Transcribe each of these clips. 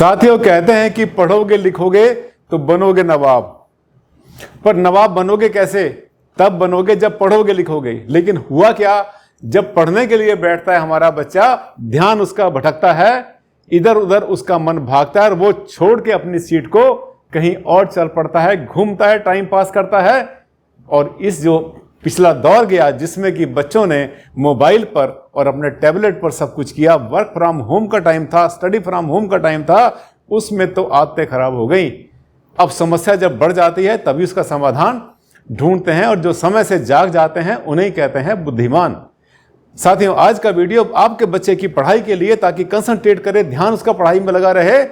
साथियों, कहते हैं कि पढ़ोगे लिखोगे तो बनोगे नवाब। पर नवाब बनोगे कैसे? तब बनोगे जब पढ़ोगे लिखोगे। लेकिन हुआ क्या, जब पढ़ने के लिए बैठता है हमारा बच्चा, ध्यान उसका भटकता है, इधर उधर उसका मन भागता है और वो छोड़ के अपनी सीट को कहीं और चल पड़ता है, घूमता है, टाइम पास करता है। और इस जो पिछला दौर गया जिसमें कि बच्चों ने मोबाइल पर और अपने टैबलेट पर सब कुछ किया, वर्क फ्रॉम होम का टाइम था, स्टडी फ्रॉम होम का टाइम था, उसमें तो आदतें खराब हो गई। अब समस्या जब बढ़ जाती है तभी उसका समाधान ढूंढते हैं, और जो समय से जाग जाते हैं उन्हें कहते हैं बुद्धिमान। साथियों, आज का वीडियो आपके बच्चे की पढ़ाई के लिए, ताकि कंसंट्रेट करे, ध्यान उसका पढ़ाई में लगा रहे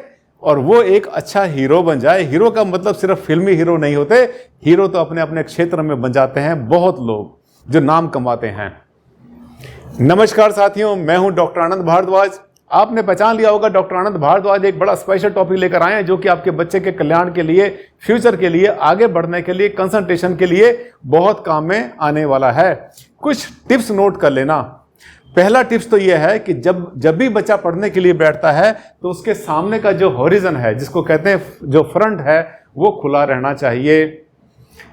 और वो एक अच्छा हीरो बन जाए। हीरो का मतलब सिर्फ फिल्मी हीरो नहीं होते, हीरो तो अपने अपने क्षेत्र में बन जाते हैं बहुत लोग जो नाम कमाते हैं। नमस्कार साथियों, मैं हूं डॉक्टर आनंद भारद्वाज। आपने पहचान लिया होगा, डॉक्टर आनंद भारद्वाज एक बड़ा स्पेशल टॉपिक लेकर आए हैं जो कि आपके बच्चे के कल्याण के लिए, फ्यूचर के लिए, आगे बढ़ने के लिए, कंसंट्रेशन के लिए बहुत काम में आने वाला है। कुछ टिप्स नोट कर लेना। पहला टिप्स तो यह है कि जब भी बच्चा पढ़ने के लिए बैठता है तो उसके सामने का जो हॉरिजन है, जिसको कहते हैं जो फ्रंट है, वो खुला रहना चाहिए।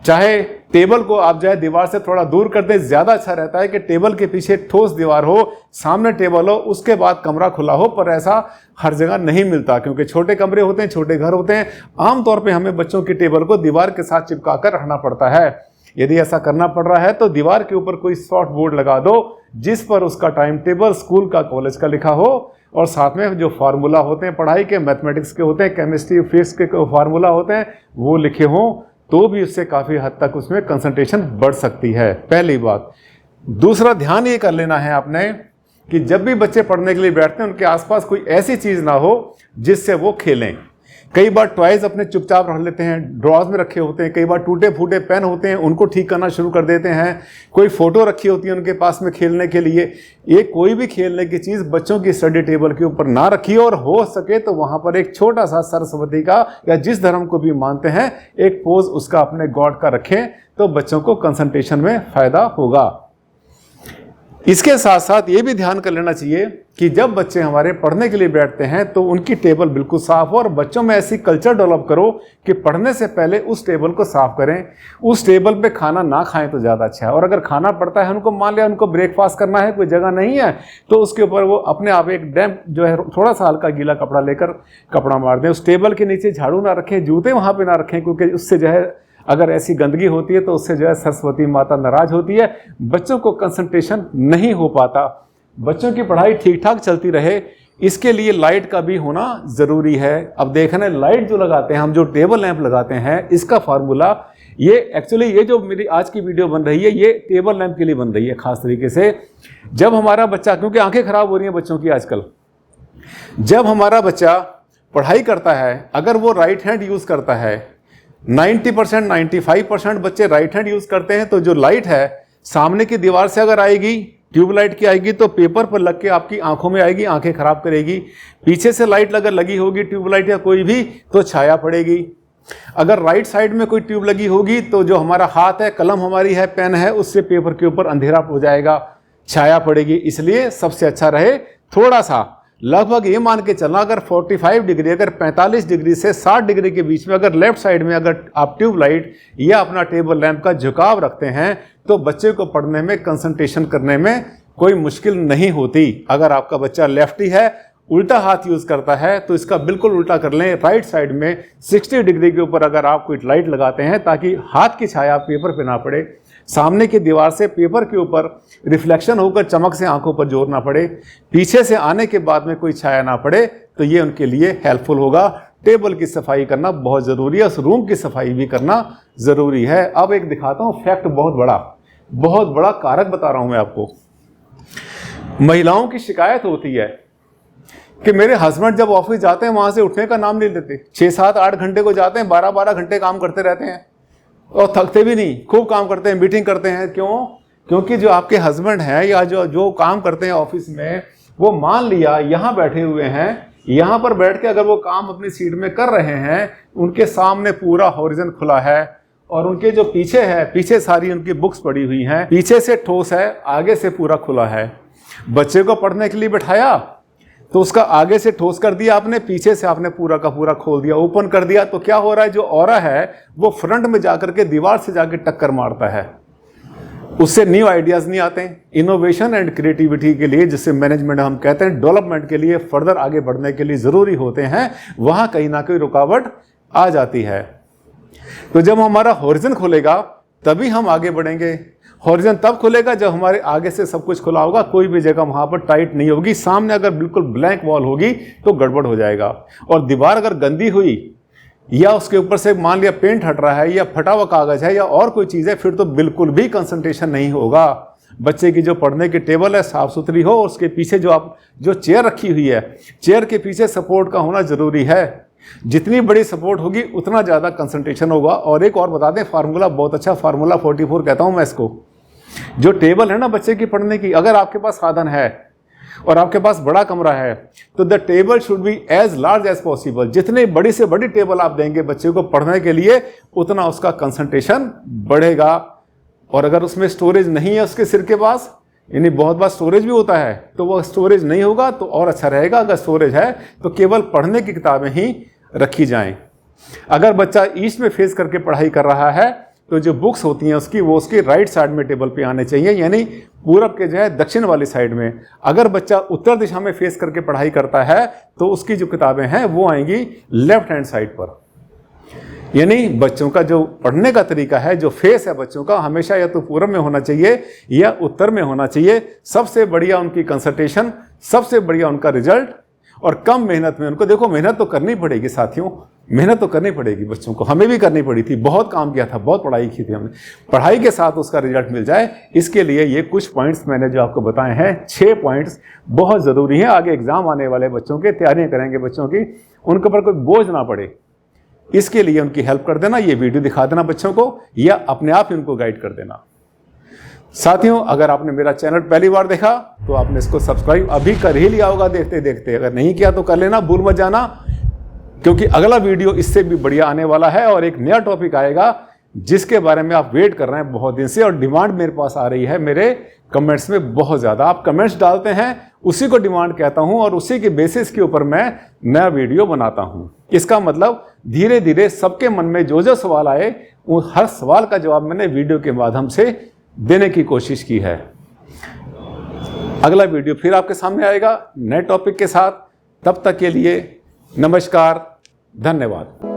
चाहे टेबल को आप जो है दीवार से थोड़ा दूर कर दें, ज्यादा अच्छा रहता है कि टेबल के पीछे ठोस दीवार हो, सामने टेबल हो, उसके बाद कमरा खुला हो। पर ऐसा हर जगह नहीं मिलता क्योंकि छोटे कमरे होते हैं, छोटे घर होते हैं। आमतौर पर हमें बच्चों की टेबल को दीवार के साथ चिपका कर रखना पड़ता है। यदि ऐसा करना पड़ रहा है तो दीवार के ऊपर कोई सॉफ्ट बोर्ड लगा दो जिस पर उसका टाइम टेबल स्कूल का, कॉलेज का लिखा हो, और साथ में जो फार्मूला होते हैं पढ़ाई के, मैथमेटिक्स के होते हैं, केमिस्ट्री, फिजिक्स के फार्मूला होते हैं, वो लिखे हों, तो भी उससे काफ़ी हद तक उसमें कंसंट्रेशन बढ़ सकती है। पहली बात। दूसरा, ध्यान ये कर लेना है आपने कि जब भी बच्चे पढ़ने के लिए बैठते हैं उनके आसपास कोई ऐसी चीज़ ना हो जिससे वो खेलें। कई बार टॉयज अपने चुपचाप रख लेते हैं, ड्रॉज में रखे होते हैं। कई बार टूटे फूटे पेन होते हैं, उनको ठीक करना शुरू कर देते हैं। कोई फोटो रखी होती है उनके पास में खेलने के लिए। ये कोई भी खेलने की चीज़ बच्चों की स्टडी टेबल के ऊपर ना रखिए, और हो सके तो वहाँ पर एक छोटा सा सरस्वती का, या जिस धर्म को भी मानते हैं, एक पोज उसका अपने गॉड का रखें, तो बच्चों को कंसंट्रेशन में फायदा होगा। इसके साथ साथ ये भी ध्यान कर लेना चाहिए कि जब बच्चे हमारे पढ़ने के लिए बैठते हैं तो उनकी टेबल बिल्कुल साफ हो, और बच्चों में ऐसी कल्चर डेवलप करो कि पढ़ने से पहले उस टेबल को साफ करें। उस टेबल पे खाना ना खाएं तो ज़्यादा अच्छा है। और अगर खाना पड़ता है, उनको मान लिया उनको ब्रेकफास्ट करना है, कोई जगह नहीं है, तो उसके ऊपर वो अपने आप एक डैम्प जो है थोड़ा सा हल्का गीला कपड़ा लेकर कपड़ा मार दें। उस टेबल के नीचे झाड़ू ना रखें, जूते वहाँ पर ना रखें, क्योंकि उससे जो है अगर ऐसी गंदगी होती है तो उससे जो है सरस्वती माता नाराज होती है, बच्चों को कंसंट्रेशन नहीं हो पाता। बच्चों की पढ़ाई ठीक ठाक चलती रहे, इसके लिए लाइट का भी होना ज़रूरी है। अब देखना, लाइट जो लगाते हैं हम, जो टेबल लैंप लगाते हैं, इसका फार्मूला, ये एक्चुअली ये जो मेरी आज की वीडियो बन रही है ये टेबल लैंप के लिए बन रही है खास तरीके से। जब हमारा बच्चा, क्योंकि आंखें खराब हो रही हैं बच्चों की आजकल, जब हमारा बच्चा पढ़ाई करता है, अगर वो राइट हैंड यूज़ करता है, 90%, 95% बच्चे राइट हैंड यूज करते हैं, तो जो लाइट है सामने की दीवार से अगर आएगी, ट्यूबलाइट की आएगी, तो पेपर पर लग के आपकी आंखों में आएगी, आंखें खराब करेगी। पीछे से लाइट अगर लगी होगी, ट्यूबलाइट या कोई भी, तो छाया पड़ेगी। अगर राइट साइड में कोई ट्यूब लगी होगी तो जो हमारा हाथ है, कलम हमारी है, पेन है, उससे पेपर के ऊपर अंधेरा हो जाएगा, छाया पड़ेगी। इसलिए सबसे अच्छा रहे थोड़ा सा, लगभग ये मान के चलना, अगर 45 डिग्री, अगर 45 डिग्री से 60 डिग्री के बीच में अगर लेफ्ट साइड में अगर आप ट्यूबलाइट या अपना टेबल लैंप का झुकाव रखते हैं तो बच्चे को पढ़ने में, कंसंट्रेशन करने में कोई मुश्किल नहीं होती। अगर आपका बच्चा लेफ्टी है, उल्टा हाथ यूज करता है, तो इसका बिल्कुल उल्टा कर लें। राइट साइड में 60 डिग्री के ऊपर अगर आप कोई लाइट लगाते हैं ताकि हाथ की छाया पेपर पे ना पड़े, सामने की दीवार से पेपर के ऊपर रिफ्लेक्शन होकर चमक से आंखों पर जोर ना पड़े, पीछे से आने के बाद में कोई छाया ना पड़े, तो ये उनके लिए हेल्पफुल होगा। टेबल की सफाई करना बहुत ज़रूरी है, उस रूम की सफाई भी करना ज़रूरी है। अब एक दिखाता हूँ फैक्ट, बहुत बड़ा कारक बता रहा हूँ मैं आपको। महिलाओं की शिकायत होती है कि मेरे हस्बैंड जब ऑफिस जाते हैं वहाँ से उठने का नाम नहीं लेते, 6, 7, 8 घंटे को जाते हैं, 12 घंटे काम करते रहते हैं और थकते भी नहीं, खूब काम करते हैं, मीटिंग करते हैं। क्यों? क्योंकि जो आपके हस्बैंड हैं या जो काम करते हैं ऑफिस में, वो मान लिया यहाँ बैठे हुए हैं, यहाँ पर बैठ के अगर वो काम अपनी सीट में कर रहे हैं, उनके सामने पूरा हॉरिजन खुला है, और उनके जो पीछे है, पीछे सारी उनकी बुक्स पड़ी हुई हैं, पीछे से ठोस है, आगे से पूरा खुला है। बच्चे को पढ़ने के लिए बिठाया, तो उसका आगे से ठोस कर दिया आपने, पीछे से आपने पूरा का पूरा खोल दिया, ओपन कर दिया, तो क्या हो रहा है, जो ऑरा है वो फ्रंट में जाकर के दीवार से जाके टक्कर मारता है, उससे न्यू आइडियाज नहीं आते हैं। इनोवेशन एंड क्रिएटिविटी के लिए, जिसे मैनेजमेंट हम कहते हैं, डेवलपमेंट के लिए, फर्दर आगे बढ़ने के लिए जरूरी होते हैं, वहां कहीं ना कहीं रुकावट आ जाती है। तो जब हमारा हॉरिजन खुलेगा तभी हम आगे बढ़ेंगे। हॉरिजन तब खुलेगा जब हमारे आगे से सब कुछ खुला होगा, कोई भी जगह वहां पर टाइट नहीं होगी। सामने अगर बिल्कुल ब्लैंक वॉल होगी तो गड़बड़ हो जाएगा, और दीवार अगर गंदी हुई या उसके ऊपर से मान लिया पेंट हट रहा है या फटा हुआ कागज है या और कोई चीज़ है, फिर तो बिल्कुल भी कंसंट्रेशन नहीं होगा। बच्चे की जो पढ़ने की टेबल है साफ सुथरी हो, उसके पीछे जो चेयर रखी हुई है, चेयर के पीछे सपोर्ट का होना जरूरी है। जितनी बड़ी सपोर्ट होगी उतना ज़्यादा कंसंट्रेशन होगा। और एक और बता दें फार्मूला, बहुत अच्छा फार्मूला 44 कहता हूँ मैं इसको। जो टेबल है ना बच्चे की पढ़ने की, अगर आपके पास साधन है और आपके पास बड़ा कमरा है तो the table should be as large as possible. जितनी बड़ी से बड़ी टेबल आप देंगे बच्चे को पढ़ने के लिए, उतना उसका कंसंट्रेशन बढ़ेगा। और अगर उसमें स्टोरेज नहीं है उसके सिर के पास, यानी बहुत बार स्टोरेज भी होता है, तो वो स्टोरेज नहीं होगा तो और अच्छा रहेगा। अगर स्टोरेज है तो केवल पढ़ने की किताबें ही रखी जाएं। अगर बच्चा ईस्ट में फेस करके पढ़ाई कर रहा है तो जो बुक्स होती हैं उसकी, वो उसकी राइट साइड में टेबल पे आने चाहिए, यानी पूरब के जो है दक्षिण वाली साइड में। अगर बच्चा उत्तर दिशा में फेस करके पढ़ाई करता है तो उसकी जो किताबें हैं वो आएंगी लेफ्ट हैंड साइड पर। यानी बच्चों का जो पढ़ने का तरीका है, जो फेस है बच्चों का, हमेशा या तो पूरब में होना चाहिए या उत्तर में होना चाहिए। सबसे बढ़िया उनकी कंसंट्रेशन, सबसे बढ़िया उनका रिजल्ट, और कम मेहनत में उनको, देखो मेहनत तो करनी पड़ेगी साथियों, मेहनत तो करनी पड़ेगी बच्चों को, हमें भी करनी पड़ी थी, बहुत काम किया था, बहुत पढ़ाई की थी हमने। पढ़ाई के साथ उसका रिजल्ट मिल जाए, इसके लिए ये कुछ पॉइंट्स मैंने जो आपको बताए हैं, 6 पॉइंट्स बहुत ज़रूरी हैं। आगे एग्जाम आने वाले बच्चों के, तैयारियां करेंगे बच्चों की, उनके ऊपर कोई बोझ ना पड़े, इसके लिए उनकी हेल्प कर देना, ये वीडियो दिखा देना बच्चों को, या अपने आप इनको गाइड कर देना। साथियों, अगर आपने मेरा चैनल पहली बार देखा तो आपने इसको सब्सक्राइब अभी कर ही लिया होगा देखते देखते, अगर नहीं किया तो कर लेना, भूल मत जाना, क्योंकि अगला वीडियो इससे भी बढ़िया आने वाला है और एक नया टॉपिक आएगा जिसके बारे में आप वेट कर रहे हैं बहुत दिन से, और डिमांड मेरे पास आ रही है मेरे कमेंट्स में बहुत ज़्यादा। आप कमेंट्स डालते हैं, उसी को डिमांड कहता हूं और उसी के बेसिस के ऊपर मैं नया वीडियो बनाता हूं। इसका मतलब धीरे धीरे सबके मन में जो जो सवाल आए, वो हर सवाल का जवाब मैंने वीडियो के माध्यम से देने की कोशिश की है। अगला वीडियो फिर आपके सामने आएगा नए टॉपिक के साथ। तब तक के लिए नमस्कार, धन्यवाद।